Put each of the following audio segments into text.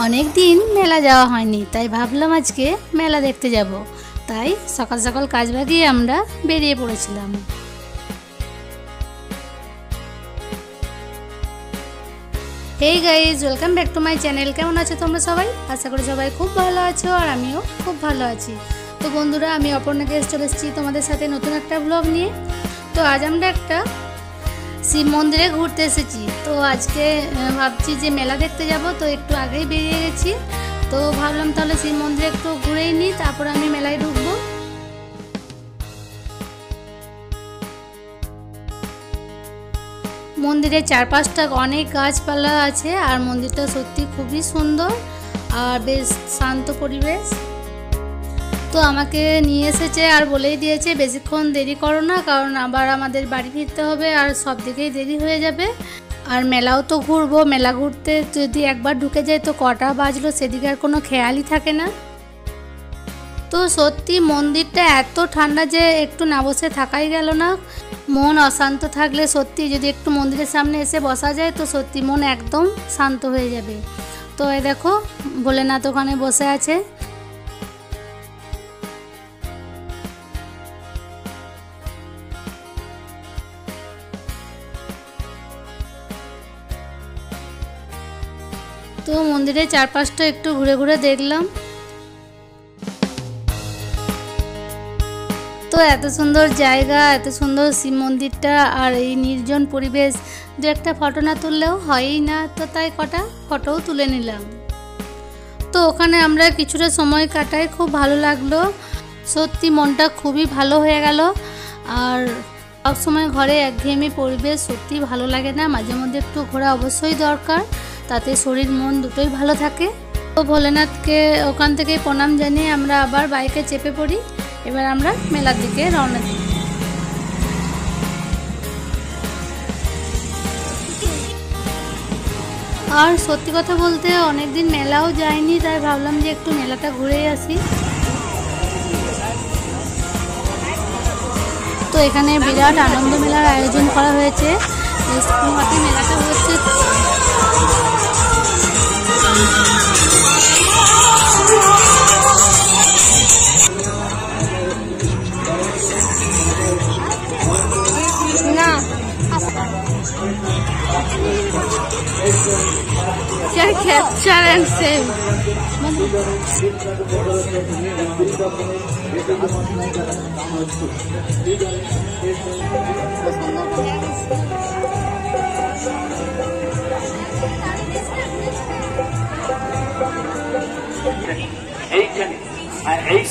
অনেক দিন মেলা যাওয়া হয়নি, তাই ভাবলাম আজকে মেলা দেখতে যাব। তাই সকাল সকাল কাজ বাগিয়ে আমরা বেরিয়ে পড়েছিলাম। Hey guys, welcome back to my channel. কেমন আছো তোমরা সবাই? আশা করি সবাই খুব ভালো আছো, আর আমিও খুব ভালো আছি। তো বন্ধুরা, আমি অপর্ণা গেস্ট চলে এসেছি তোমাদের সাথে নতুন একটা ব্লগ নিয়ে। তো আজ আমরা একটা শিব মন্দিরে ঘুরতে এসেছি। তো আজকে ভাবছি যে মেলা দেখতে যাব, তো একটু আগেই বেরিয়ে গেছি। তো ভাবলাম তাহলে শিব মন্দিরে একটু ঘুরেই নিই, তারপর আমি মেলায় ঢুকবো। মন্দিরের চারপাশটা অনেক গাছপালা আছে, আর মন্দিরটা সত্যি খুবই সুন্দর আর বেশ শান্ত পরিবেশ। তো আমাকে নিয়ে এসেছে আর বলেই দিয়েছে বেশিক্ষণ দেরি করো না, কারণ আবার আমাদের বাড়ি ফিরতে হবে আর সব দিকেই দেরি হয়ে যাবে। আর মেলাও তো ঘুরবো, মেলা ঘুরতে যদি একবার ঢুকে যায় তো কটা বাজলো সেদিকে আর কোনো খেয়ালই থাকে না। তো সত্যি মন্দিরটা এত ঠান্ডা যে একটু না বসে থাকাই গেল না। মন অশান্ত থাকলে সত্যি যদি একটু মন্দিরের সামনে এসে বসা যায় তো সত্যি মন একদম শান্ত হয়ে যাবে। তো এই দেখো ভোলেনাথ ওখানে বসে আছে। তো মন্দিরের চারপাশটা একটু ঘুরে ঘুরে দেখলাম। তো এত সুন্দর জায়গা, এত সুন্দর শিব মন্দিরটা, আর এই নির্জন পরিবেশ, দু একটা ফটো না তুললেও হয়ই না। তো তাই কটা ফটোও তুলে নিলাম। তো ওখানে আমরা কিছুটা সময় কাটাই, খুব ভালো লাগলো। সত্যি মনটা খুবই ভালো হয়ে গেল। আর সবসময় ঘরে একঘেয়েমি পরিবেশ সত্যি ভালো লাগে না, মাঝে মধ্যে একটু ঘোরা অবশ্যই দরকার, তাতে শরীর মন দুটোই ভালো থাকে। তো ভোলেনাথকে ওখান থেকে প্রণাম জানিয়ে আমরা আবার বাইকে চেপে পড়ি। এবার আমরা মেলার দিকে রওনা দিই। আর সত্যি কথা বলতে অনেকদিন মেলাও যায়নি, তাই ভাবলাম যে একটু মেলাটা ঘুরেই আসি। তো এখানে বিরাট আনন্দ মেলার আয়োজন করা হয়েছে। স্কুল মাঠে মেলাটা হচ্ছে। क्या कैप्चर एंड सेव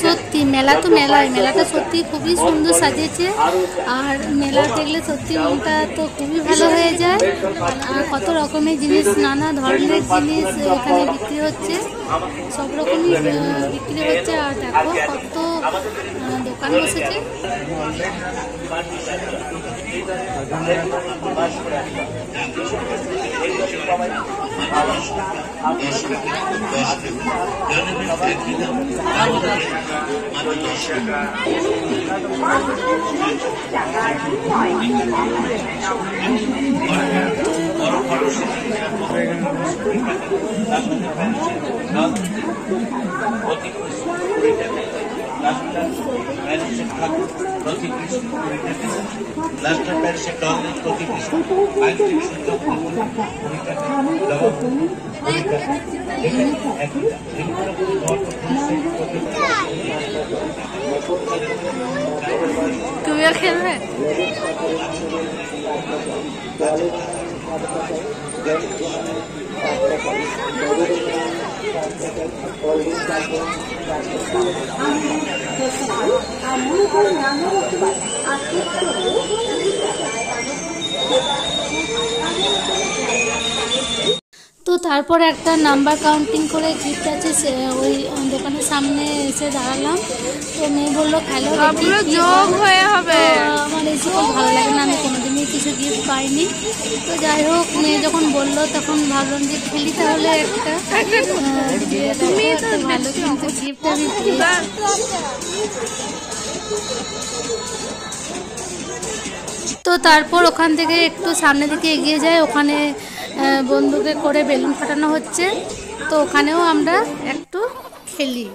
সত্যি মেলা তো মেলায়, মেলাটা সত্যি খুবই সুন্দর সাজিয়েছে। আর মেলা দেখলে সত্যি মনটা তো খুবই ভালো হয়ে যায়। আর কত রকমের জিনিস, নানা ধরনের জিনিস এখানে বিক্রি হচ্ছে, সব রকমই বিক্রি হচ্ছে। আর দেখো কত দোকান বসেছে। তুমিও খেলবে? তো তারপর একটা নাম্বার কাউন্টিং করে গিফট আছে, ওই দোকানের সামনে এসে দাঁড়ালাম। তো মেয়ে বললো খেলো, যোগ হয়ে হবে। আমার এই সব ভালো লাগে না, আমি কোনোদিনই কিছু গিফট পাইনি। তো যাই হোক, মেয়ে যখন বললো তখন ভাবলাম যে খেলি তাহলে একটা ভালো, কিন্তু গিফট আমি তো তারপর ওখান থেকে একটু সামনের দিকে এগিয়ে যায়, ওখানে বন্দুকে করে বেলুন ফাটানো হচ্ছে। তো ওখানেও আমরা একটু খেলি।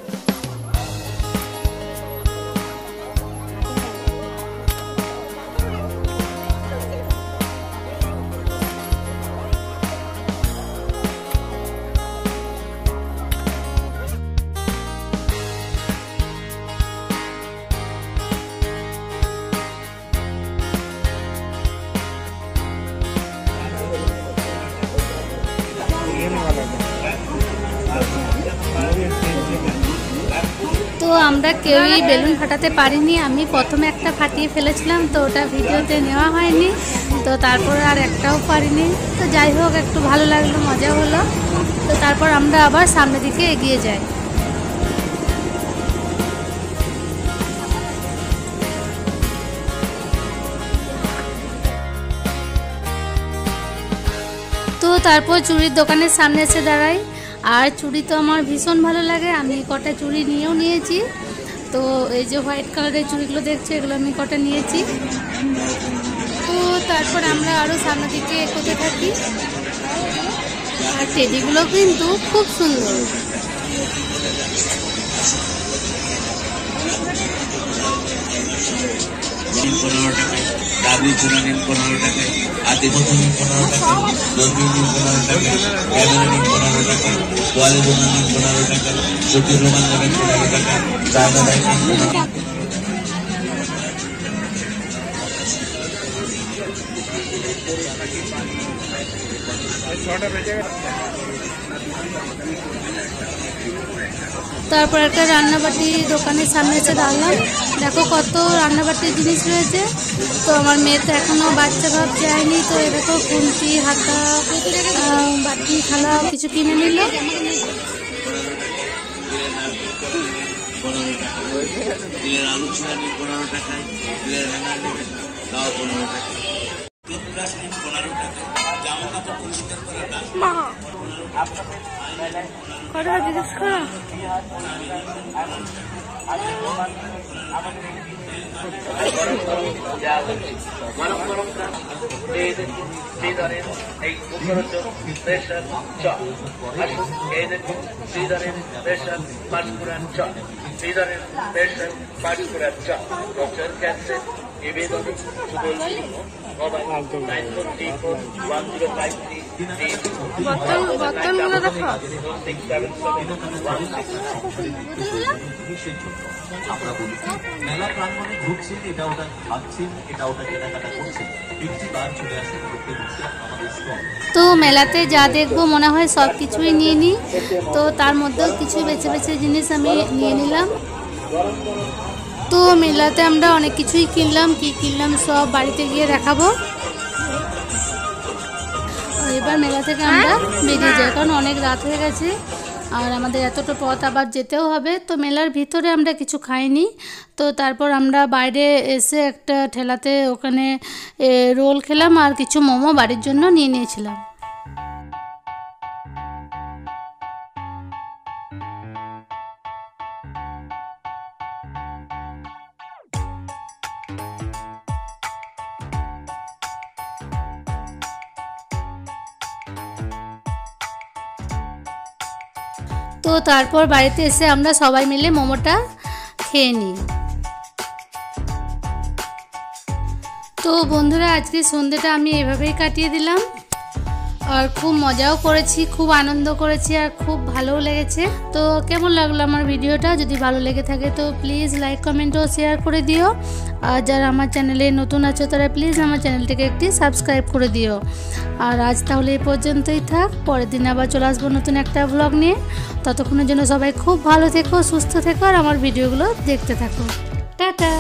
তো আমরা কেউই বেলুন ফাটাতে পারিনি, আমি প্রথমে একটা ফাটিয়ে ফেলেছিলাম, তো ওটা ভিডিওতে নেওয়া হয়নি, তো তারপর আর একটাও পারিনি। তো যাই হোক, একটু ভালো লাগলো, মজা হলো। তো তারপর আমরা আবার সামনের দিকে এগিয়ে যাই। তো তারপর চুড়ির দোকানের সামনে এসে দাঁড়াই, আর চুড়ি তো আমার ভীষণ ভালো লাগে, আমি কটা চুড়ি নিয়েও নিয়েছি। তো এই যে হোয়াইট কালারের চুড়িগুলো দেখছো, এগুলো আমি কটা নিয়েছি। তো তারপর আমরা আরও সামনের দিকে এগোতে থাকি, আর টেডিগুলো কিন্তু খুব সুন্দর। দাবি চুনা নিন 15 টাকায়, আদি বোতল নিন 15 টাকায়, দর্মি নিন 15 টাকায়, ক্যামেরা নিন 15 টাকায়, তোয়ালে বোনা নিন 15 টাকায়, চুটি রোমান লাগান 15 টাকায়, দাদা ভাই নিন 15 টাকায়। তারপর একটা রান্নাবাটি দোকানের সামনে এসে দাঁড়ালাম, দেখো কত রান্নাবাটির জিনিস রয়েছে। তো আমার মেয়ে তো এখনো বাচ্চা ভাব যায়নি, তো এ দেখো খুন্তি, হাতা, বাটি, থালা কিছু কিনে নিল। আলু ছিলা নিন 15 টাকায়, রান্না নেবেন তাও 15 টাকায়, টুথব্রাশ নিন 15 টাকায়, জামা কাপড় পরিষ্কার করার জিজ্ঞেস করো। মেলা প্রাঙ্গণে ঘুরছেন, এটা ওটা খাচ্ছেন, এটা ওটা কেনাকাটা করছেন, একটি বার চলে আসেন ঘুরতে ঘুরতে আমাদের স্টল। তো মেলাতে যা দেখবো মনে হয় সব কিছুই নিয়ে নিই, তো তার মধ্যেও কিছু বেছে বেছে জিনিস আমি নিয়ে নিলাম। তো মেলাতে আমরা অনেক কিছুই কিনলাম, কি কিনলাম সব বাড়িতে গিয়ে দেখাবো। এবার মেলা থেকে আমরা বেরিয়ে যাই, কারণ অনেক রাত হয়ে গেছে আর আমাদের এতটা পথ আবার যেতেও হবে। তো মেলার ভিতরে আমরা কিছু খাইনি, তো তারপর আমরা বাইরে এসে একটা ঠেলাতে ওখানে রোল খেলাম আর কিছু মোমো বাড়ির জন্য নিয়ে নিয়েছিলাম। তো তারপর বাড়িতে এসে আমরা সবাই মিলে মোমোটা খেয়ে নিই। তো বন্ধুরা, আজকে সন্ধ্যেটা আমি এভাবেই কাটিয়ে দিলাম, আর খুব মজাও করেছি, খুব আনন্দ করেছি, আর খুব ভালোও লেগেছে। তো কেমন লাগলো আমার ভিডিওটা? যদি ভালো লেগে থাকে তো প্লিজ লাইক, কমেন্ট ও শেয়ার করে দিও। আর যারা আমার চ্যানেলে নতুন আছো তারা প্লিজ আমার চ্যানেলটিকে একটি সাবস্ক্রাইব করে দিও। আর আজ তাহলে এই পর্যন্তই থাক, পরের দিন আবার চলে আসবো নতুন একটা ব্লগ নিয়ে। ততক্ষণের জন্য সবাই খুব ভালো থেকো, সুস্থ থেকো, আর আমার ভিডিওগুলো দেখতে থাকো। টাটা।